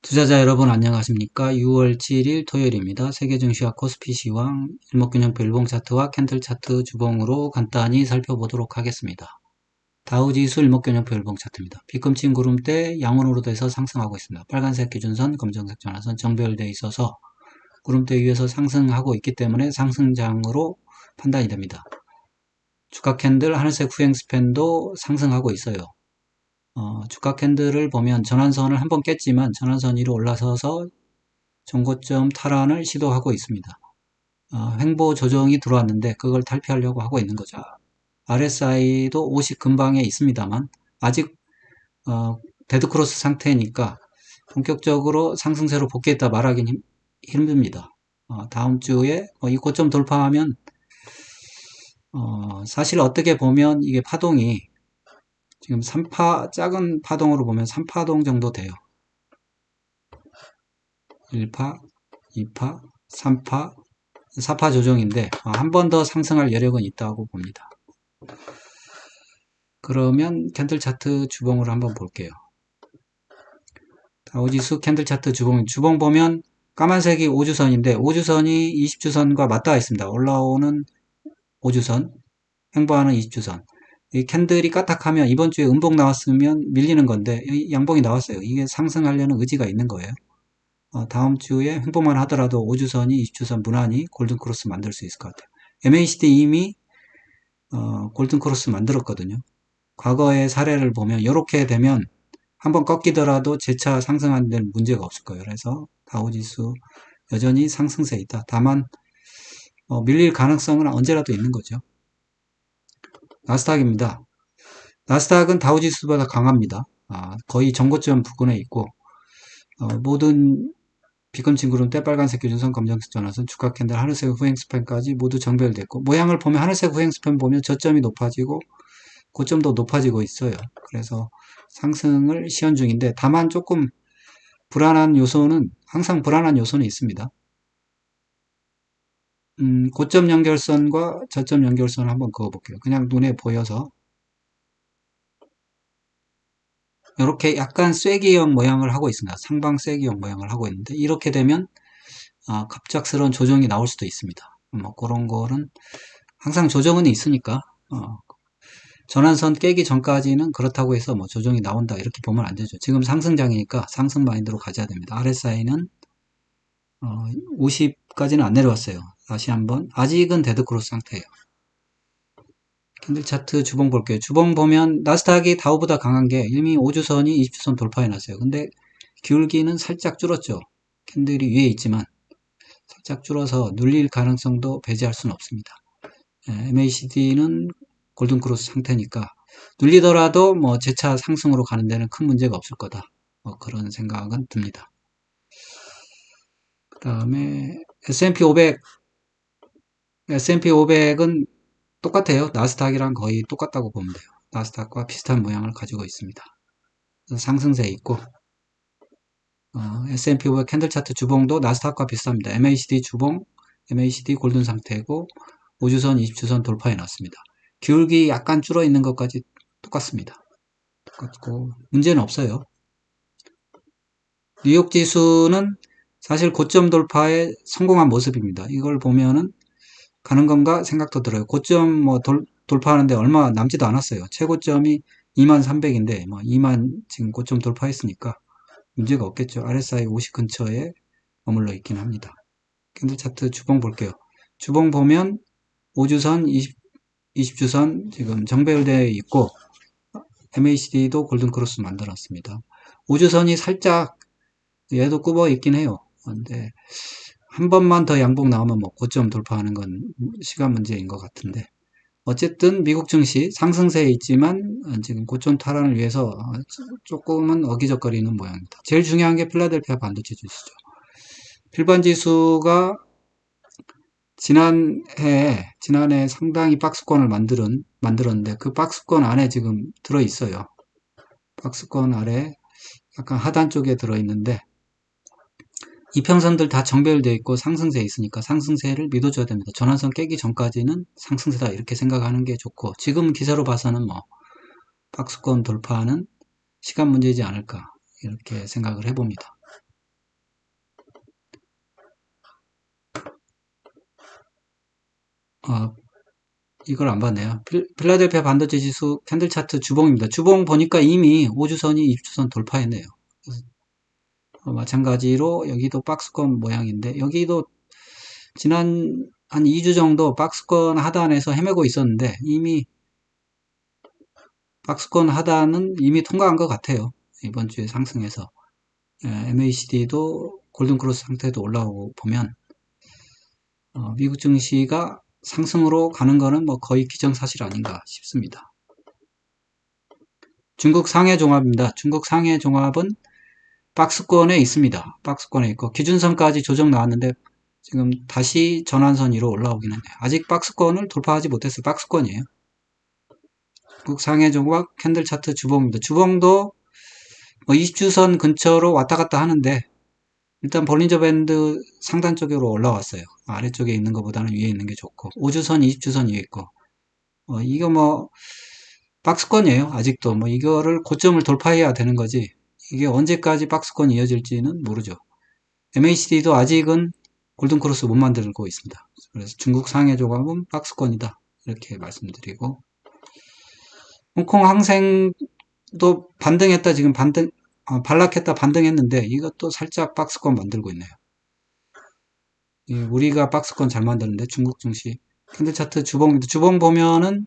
투자자 여러분 안녕하십니까? 6월 7일 토요일입니다. 세계 증시와 코스피 시황, 일목균형표 일봉 차트와 캔들 차트 주봉으로 간단히 살펴보도록 하겠습니다. 다우지수 일목균형표 일봉 차트입니다. 빗금친 구름대 양원으로 돼서 상승하고 있습니다. 빨간색 기준선, 검정색 전화선 정배열되어 있어서 구름대 위에서 상승하고 있기 때문에 상승장으로 판단이 됩니다. 주가 캔들 하늘색 후행 스팬도 상승하고 있어요. 주가 캔들을 보면 전환선을 한번 깼지만 전환선 위로 올라서서 전고점 탈환을 시도하고 있습니다. 횡보 조정이 들어왔는데 그걸 탈피하려고 하고 있는 거죠. RSI도 50 근방에 있습니다만 아직 데드크로스 상태니까 본격적으로 상승세로 복귀했다 말하기는 힘듭니다. 다음 주에 이 고점 돌파하면 사실 어떻게 보면 이게 파동이 지금 작은 파동으로 보면 3파동 정도 돼요. 1파, 2파, 3파, 4파 조정인데 한 번 더 상승할 여력은 있다고 봅니다. 그러면 캔들 차트 주봉을 한번 볼게요. 다우지수 캔들 차트 주봉 보면 까만색이 5주선인데 5주선이 20주선과 맞닿아 있습니다. 올라오는 5주선, 횡보하는 20주선. 이 캔들이 까딱하면 이번 주에 음봉 나왔으면 밀리는 건데 양봉이 나왔어요. 이게 상승하려는 의지가 있는 거예요. 다음 주에 횡보만 하더라도 5주선이 20주선 무난히 골든크로스 만들 수 있을 것 같아요. MACD 이미 골든크로스 만들었거든요. 과거의 사례를 보면 이렇게 되면 한번 꺾이더라도 재차 상승하는 데는 문제가 없을 거예요. 그래서 다우지수 여전히 상승세에 있다. 다만 밀릴 가능성은 언제라도 있는 거죠. 나스닥입니다. 나스닥은 다우지수보다 강합니다. 거의 전고점 부근에 있고 모든 빗금친 구름대 빨간색 기준선 검정색 전화선 주가 캔들 하늘색 후행 스팬까지 모두 정배열됐고 모양을 보면 하늘색 후행 스팬 보면 저점이 높아지고 고점도 높아지고 있어요. 그래서 상승을 시현 중인데 다만 조금 불안한 요소는 항상 불안한 요소는 있습니다. 고점 연결선과 저점 연결선을 한번 그어볼게요. 그냥 눈에 보여서 이렇게 약간 쐐기형 모양을 하고 있습니다. 상방 쐐기형 모양을 하고 있는데 이렇게 되면 갑작스러운 조정이 나올 수도 있습니다. 뭐 그런 거는 항상 조정은 있으니까 전환선 깨기 전까지는 그렇다고 해서 뭐 조정이 나온다 이렇게 보면 안 되죠. 지금 상승장이니까 상승 마인드로 가져야 됩니다. RSI는 50까지는 안 내려왔어요. 다시 한번 아직은 데드크로스 상태예요. 캔들 차트 주봉 볼게요. 주봉 보면 나스닥이 다우보다 강한 게 이미 5주선이 20주선 돌파해 놨어요. 근데 기울기는 살짝 줄었죠. 캔들이 위에 있지만 살짝 줄어서 눌릴 가능성도 배제할 수는 없습니다. MACD는 골든크로스 상태니까 눌리더라도 뭐 재차 상승으로 가는 데는 큰 문제가 없을 거다. 그런 생각은 듭니다. 그 다음에 S&P 500. S&P 500은 똑같아요. 나스닥이랑 거의 똑같다고 보면 돼요. 나스닥과 비슷한 모양을 가지고 있습니다. 상승세에 있고 S&P 500 캔들 차트 주봉도 나스닥과 비슷합니다. MACD 주봉, MACD 골든 상태고 5주선, 20주선 돌파해 놨습니다. 기울기 약간 줄어 있는 것까지 똑같습니다. 똑같고 문제는 없어요. 뉴욕 지수는 사실 고점 돌파에 성공한 모습입니다. 이걸 보면은 가는 건가 생각도 들어요. 고점 뭐 돌파하는데 얼마 남지도 않았어요. 최고점이 2300인데 뭐 2만 지금 고점 돌파했으니까 문제가 없겠죠. RSI 50 근처에 머물러 있긴 합니다. 캔들 차트 주봉 볼게요. 주봉 보면 5주선, 20주선 지금 정배열되어 있고 MACD도 골든크로스 만들었습니다. 5주선이 살짝 얘도 굽어 있긴 해요. 근데 한 번만 더 양봉 나오면 뭐 고점 돌파하는 건 시간 문제인 것 같은데 어쨌든 미국 증시 상승세에 있지만 지금 고점 탈환을 위해서 조금은 어기적거리는 모양입니다. 제일 중요한 게 필라델피아 반도체 지수죠. 필반 지수가 지난해 상당히 박스권을 만들었는데 그 박스권 안에 지금 들어있어요. 박스권 아래 약간 하단 쪽에 들어있는데 이평선들 다 정배열되어 있고 상승세에 있으니까 상승세를 믿어줘야 됩니다. 전환선 깨기 전까지는 상승세다 이렇게 생각하는 게 좋고 지금 기세로 봐서는 뭐 박스권 돌파하는 시간 문제이지 않을까 이렇게 생각을 해봅니다. 어, 이걸 안 봤네요. 필라델피아 반도체 지수 캔들 차트 주봉입니다. 주봉 보니까 이미 5주선이 20주선 돌파했네요. 마찬가지로 여기도 박스권 모양인데 여기도 지난 한 2주 정도 박스권 하단에서 헤매고 있었는데 이미 박스권 하단은 이미 통과한 것 같아요. 이번 주에 상승해서 MACD도 골든크로스 상태도 올라오고 보면 미국 증시가 상승으로 가는 거는 뭐 거의 기정사실 아닌가 싶습니다. 중국 상해 종합입니다. 중국 상해 종합은 박스권에 있습니다. 박스권에 있고 기준선까지 조정 나왔는데 지금 다시 전환선 위로 올라오긴 했네요. 아직 박스권을 돌파하지 못했어요. 박스권이에요. 중국 상해 종합 캔들 차트 주봉입니다. 주봉도 20주선 근처로 왔다 갔다 하는데 일단 볼린저 밴드 상단 쪽으로 올라왔어요. 아래쪽에 있는 것보다는 위에 있는 게 좋고 5주선, 20주선 위에 있고 이거 뭐 박스권이에요. 아직도 뭐 이거를 고점을 돌파해야 되는 거지 이게 언제까지 박스권이 이어질지는 모르죠. MACD도 아직은 골든크로스 못 만들고 있습니다. 그래서 중국 상해 조각은 박스권이다 이렇게 말씀드리고 홍콩 항생도 반등했다 지금 반락했다 반등했는데 이것도 살짝 박스권 만들고 있네요. 우리가 박스권 잘 만드는데 중국 증시 캔들 차트 주봉 보면은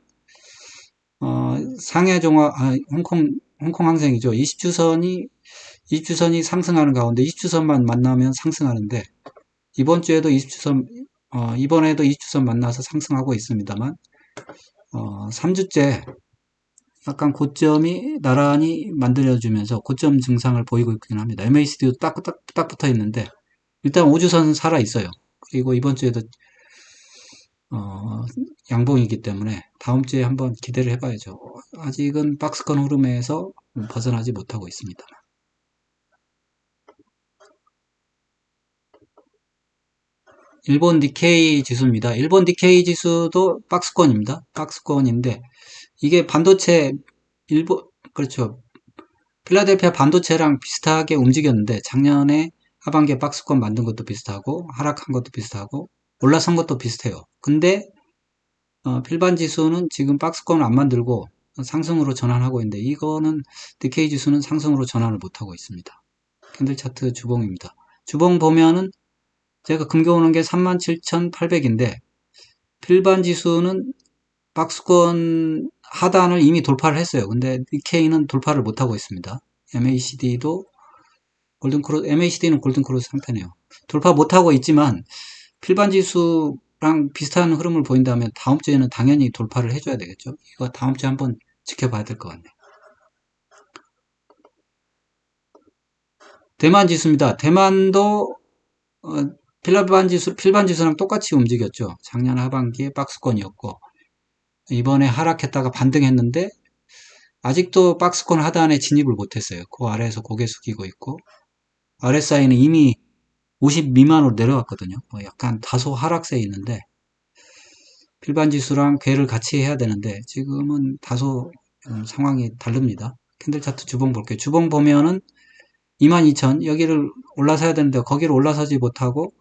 상해 종합 홍콩 항생이죠. 20주선이 상승하는 가운데 20주선만 만나면 상승하는데 이번 주에도 20주선 이번에도 20주선 만나서 상승하고 있습니다만 3주째 약간 고점이 나란히 만들어주면서 고점 증상을 보이고 있긴 합니다. MACD도 딱 붙어 있는데 일단 5주선은 살아 있어요. 그리고 이번 주에도 양봉이기 때문에 다음 주에 한번 기대를 해봐야죠. 아직은 박스권 흐름에서 벗어나지 못하고 있습니다. 일본 니케이 지수입니다. 일본 니케이 지수도 박스권입니다. 박스권인데 이게 반도체 그렇죠. 필라델피아 반도체랑 비슷하게 움직였는데 작년에 하반기에 박스권 만든 것도 비슷하고 하락한 것도 비슷하고 올라선 것도 비슷해요. 근데 필반 지수는 지금 박스권을 안 만들고 상승으로 전환하고 있는데 이거는 니케이 지수는 상승으로 전환을 못하고 있습니다. 캔들 차트 주봉입니다. 주봉 보면은 제가 금겨오는 게 37,800인데 필반 지수는 박스권 하단을 이미 돌파를 했어요. 근데 니케이는 돌파를 못하고 있습니다. MACD는 골든크로스 상태네요. 돌파 못하고 있지만 필반 지수랑 비슷한 흐름을 보인다면 다음 주에는 당연히 돌파를 해줘야 되겠죠. 이거 다음 주에 한번 지켜봐야 될 것 같네요. 대만 지수입니다. 대만도 필반 지수랑 똑같이 움직였죠. 작년 하반기에 박스권이었고 이번에 하락했다가 반등했는데 아직도 박스권 하단에 진입을 못했어요. 그 아래에서 고개 숙이고 있고 RSI는 이미 50 미만으로 내려왔거든요. 약간 다소 하락세에 있는데 필반 지수랑 궤를 같이 해야 되는데 지금은 다소 상황이 다릅니다. 캔들 차트 주봉 볼게요. 주봉 보면은 22,000 여기를 올라서야 되는데 거기를 올라서지 못하고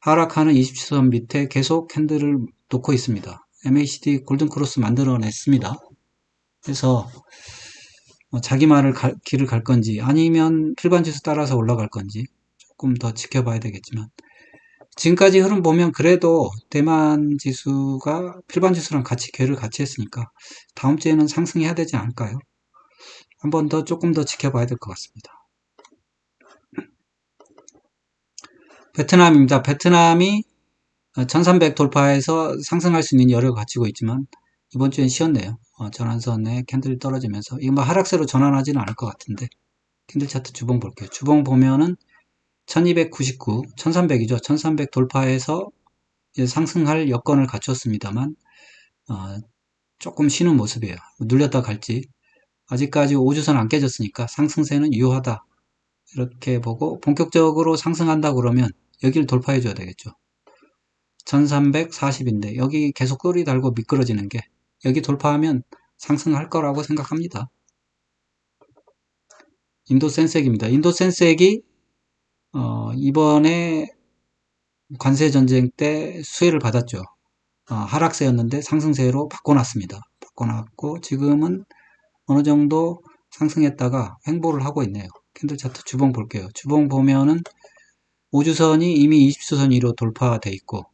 하락하는 20주선 밑에 계속 캔들을 놓고 있습니다. MACD 골든크로스 만들어냈습니다. 그래서 자기 말을 길을 갈 건지 아니면 필반 지수 따라서 올라갈 건지 조금 더 지켜봐야 되겠지만 지금까지 흐름 보면 그래도 대만 지수가 필반 지수랑 같이 궤를 같이 했으니까 다음 주에는 상승해야 되지 않을까요? 한번 더 조금 더 지켜봐야 될 것 같습니다. 베트남입니다. 베트남이 1300 돌파해서 상승할 수 있는 여력을 갖추고 있지만 이번 주엔 쉬었네요. 전환선에 캔들이 떨어지면서 이거 뭐 하락세로 전환하지는 않을 것 같은데 캔들 차트 주봉 볼게요. 주봉 보면은 1299, 1300이죠. 1300 돌파해서 상승할 여건을 갖췄습니다만 조금 쉬는 모습이에요. 눌렸다 갈지 아직까지 5주선 안 깨졌으니까 상승세는 유효하다 이렇게 보고 본격적으로 상승한다 그러면 여기를 돌파해 줘야 되겠죠. 1340인데 여기 계속 꼬리 달고 미끄러지는 게 여기 돌파하면 상승할 거라고 생각합니다. 인도 센섹입니다. 인도 센섹이 이번에 관세 전쟁 때 수혜를 받았죠. 하락세였는데 상승세로 바꿔놨습니다. 바꿔놨고 지금은 어느 정도 상승했다가 횡보를 하고 있네요. 캔들 차트 주봉 볼게요. 주봉 보면은 5주선이 이미 20주선 위로 돌파돼 있고,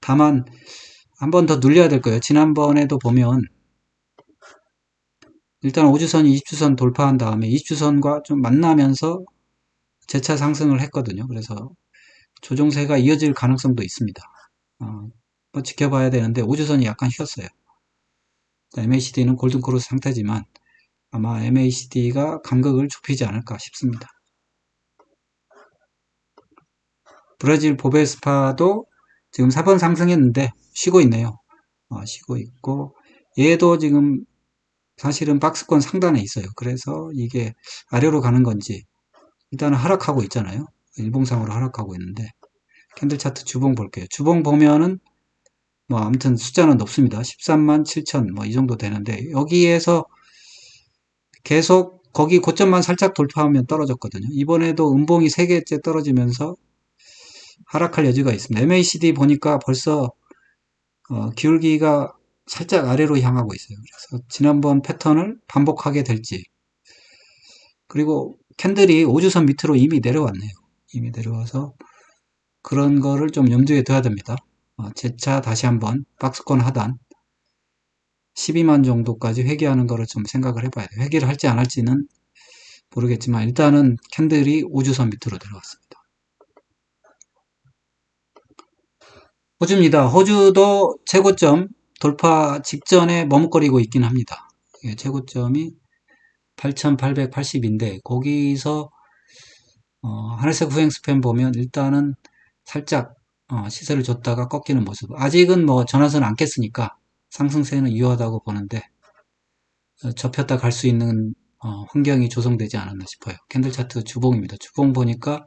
다만 한 번 더 눌려야 될 거예요. 지난번에도 보면 일단 5주선이 20주선 돌파한 다음에 20주선과 좀 만나면서 재차 상승을 했거든요. 그래서 조정세가 이어질 가능성도 있습니다. 뭐 지켜봐야 되는데 5주선이 약간 쉬었어요. MACD는 골든크로스 상태지만 아마 MACD가 간극을 좁히지 않을까 싶습니다. 브라질 보베스파도 지금 4번 상승했는데 쉬고 있네요. 쉬고 있고, 얘도 지금 사실은 박스권 상단에 있어요. 그래서 이게 아래로 가는 건지 일단은 하락하고 있잖아요. 일봉상으로 하락하고 있는데, 캔들 차트 주봉 볼게요. 주봉 보면은 뭐 아무튼 숫자는 높습니다. 13만 7천 뭐 이 정도 되는데, 여기에서 계속 거기 고점만 살짝 돌파하면 떨어졌거든요. 이번에도 음봉이 3개째 떨어지면서 하락할 여지가 있습니다. MACD 보니까 벌써 기울기가 살짝 아래로 향하고 있어요. 그래서 지난번 패턴을 반복하게 될지, 그리고 캔들이 5주선 밑으로 이미 내려왔네요. 이미 내려와서 그런 거를 좀 염두에 둬야 됩니다. 재차 다시 한번 박스권 하단 12만 정도까지 회귀하는 거를 좀 생각을 해봐야 돼요. 회귀를 할지 안 할지는 모르겠지만 일단은 캔들이 5주선 밑으로 내려왔습니다. 호주입니다. 호주도 최고점 돌파 직전에 머뭇거리고 있긴 합니다. 최고점이 8,880인데 거기서 하늘색 후행 스팬 보면 일단은 살짝 시세를 줬다가 꺾이는 모습. 아직은 뭐 전환선 안 깼으니까 상승세는 유효하다고 보는데 접혔다 갈 수 있는 환경이 조성되지 않았나 싶어요. 캔들 차트 주봉입니다. 주봉 보니까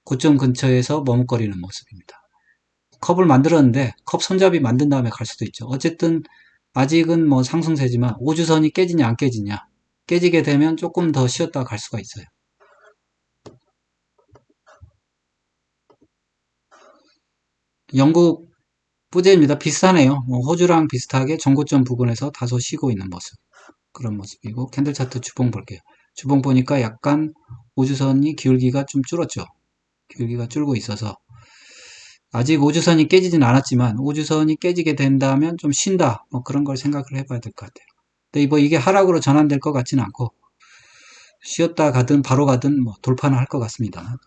고점 근처에서 머뭇거리는 모습입니다. 컵을 만들었는데 컵 손잡이 만든 다음에 갈 수도 있죠. 어쨌든 아직은 뭐 상승세지만 5주선이 깨지냐 안 깨지냐, 깨지게 되면 조금 더 쉬었다 갈 수가 있어요. 영국 부재입니다. 비슷하네요. 호주랑 비슷하게 전고점 부근에서 다소 쉬고 있는 모습, 그런 모습이고, 캔들 차트 주봉 볼게요. 주봉 보니까 약간 5주선이 기울기가 좀 줄었죠. 기울기가 줄고 있어서 아직 5주선이 깨지진 않았지만 5주선이 깨지게 된다면 좀 쉰다, 뭐 그런 걸 생각을 해봐야 될 것 같아요. 근데 뭐 이게 하락으로 전환될 것 같지는 않고 쉬었다 가든 바로 가든 뭐 돌파는 할 것 같습니다.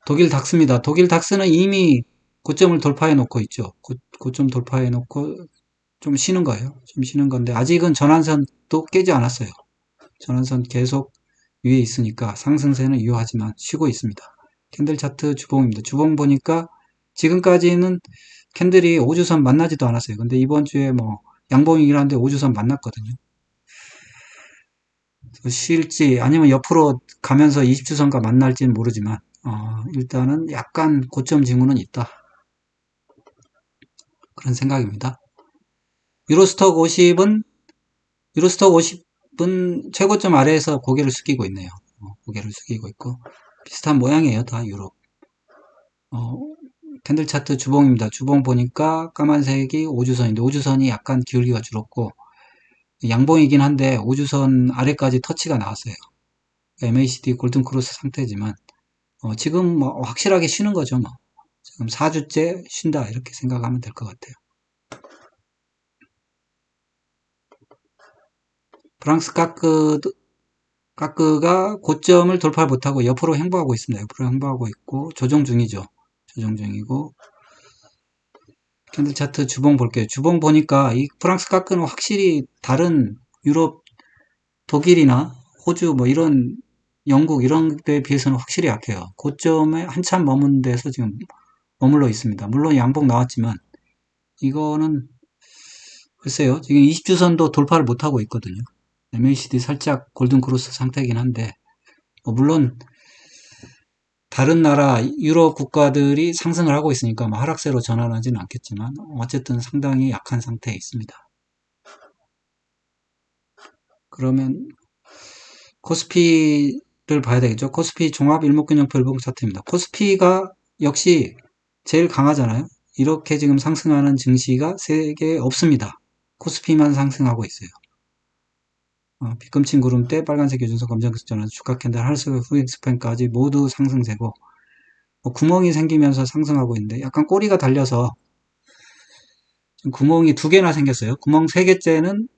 독일 닥스입니다. 독일 닥스는 이미 고점을 돌파해 놓고 있죠. 고점 돌파해 놓고 좀 쉬는 거예요. 좀 쉬는 건데 아직은 전환선도 깨지 않았어요. 전환선 계속 위에 있으니까 상승세는 유효하지만 쉬고 있습니다. 캔들 차트 주봉입니다. 주봉 보니까 지금까지는 캔들이 5주선 만나지도 않았어요. 근데 이번 주에 뭐 양봉이긴 한데 5주선 만났거든요. 쉴지 아니면 옆으로 가면서 20주선과 만날지는 모르지만 일단은 약간 고점 징후는 있다, 그런 생각입니다. 유로스톡 50은 유로스톡 50은 최고점 아래에서 고개를 숙이고 있네요. 고개를 숙이고 있고 비슷한 모양이에요. 다 유럽. 캔들 차트 주봉입니다. 주봉 보니까 까만색이 5주선인데 5주선이 약간 기울기가 줄었고 양봉이긴 한데 5주선 아래까지 터치가 나왔어요. MACD 골든크로스 상태지만 지금 뭐 확실하게 쉬는 거죠. 뭐 지금 4주째 쉰다 이렇게 생각하면 될 것 같아요. 프랑스 까크가 고점을 돌파 못하고 옆으로 횡보하고 있습니다. 옆으로 횡보하고 있고 조정 중이죠. 조정 중이고, 캔들 차트 주봉 볼게요. 주봉 보니까 이 프랑스 까크는 확실히 다른 유럽, 독일이나 호주 뭐 이런 영국 이런 데에 비해서는 확실히 약해요. 고점에 한참 머문 데서 지금 머물러 있습니다. 물론 양봉 나왔지만 이거는 글쎄요. 지금 20주선도 돌파를 못하고 있거든요. MACD 살짝 골든크로스 상태이긴 한데 물론 다른 나라 유럽 국가들이 상승을 하고 있으니까 뭐 하락세로 전환하지는 않겠지만 어쨌든 상당히 약한 상태에 있습니다. 그러면 코스피를 봐야 되겠죠. 코스피 종합 일목균형 별봉 차트입니다. 코스피가 역시 제일 강하잖아요. 이렇게 지금 상승하는 증시가 세계에 없습니다. 코스피만 상승하고 있어요. 빗금친 구름대, 빨간색 교준선, 검정색 전환, 주가 캔들, 하늘색 후익스팬까지 모두 상승세고, 구멍이 생기면서 상승하고 있는데 약간 꼬리가 달려서 지금 구멍이 2개나 생겼어요. 구멍 3개째는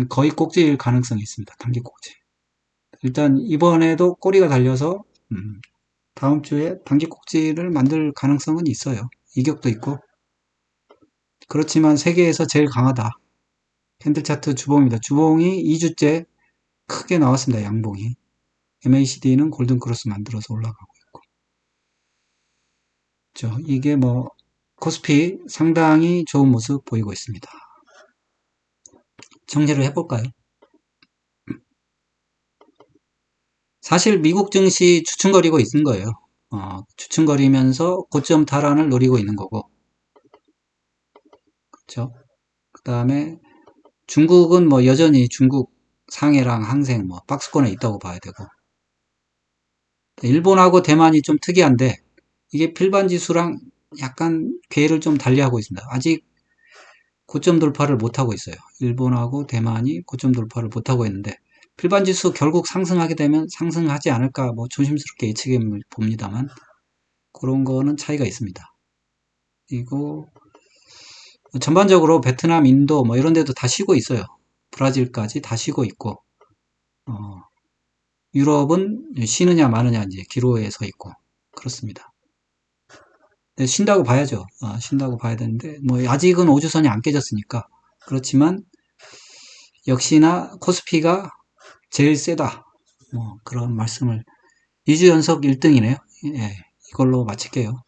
거의 꼭지일 가능성이 있습니다. 단기 꼭지. 일단 이번에도 꼬리가 달려서 다음 주에 단기 꼭지를 만들 가능성은 있어요. 이격도 있고. 그렇지만 세계에서 제일 강하다. 캔들 차트 주봉입니다. 주봉이 2주째 크게 나왔습니다. 양봉이. MACD는 골든 크로스 만들어서 올라가고 있고. 이게 코스피 상당히 좋은 모습 보이고 있습니다. 정리를 해볼까요? 사실 미국 증시 추춤거리고 있는 거예요. 추춤거리면서 고점 탈환을 노리고 있는 거고. 그렇죠? 그 다음에 중국은 여전히 중국 상해랑 항생 박스권에 있다고 봐야 되고. 일본하고 대만이 좀 특이한데 이게 필반 지수랑 약간 궤를 좀 달리하고 있습니다. 아직 고점 돌파를 못하고 있어요. 일본하고 대만이 고점 돌파를 못하고 있는데 필반 지수 결국 상승하게 되면 상승하지 않을까 조심스럽게 예측해 봅니다만 그런 거는 차이가 있습니다. 그리고 전반적으로 베트남, 인도 이런 데도 다 쉬고 있어요. 브라질까지 다 쉬고 있고 유럽은 쉬느냐 마느냐 이제 기로에 서 있고 그렇습니다. 네, 쉰다고 봐야죠. 쉰다고 봐야 되는데 아직은 5주선이 안 깨졌으니까 그렇지만 역시나 코스피가 제일 세다. 그런 말씀을 2주 연속 1등이네요. 예, 이걸로 마칠게요.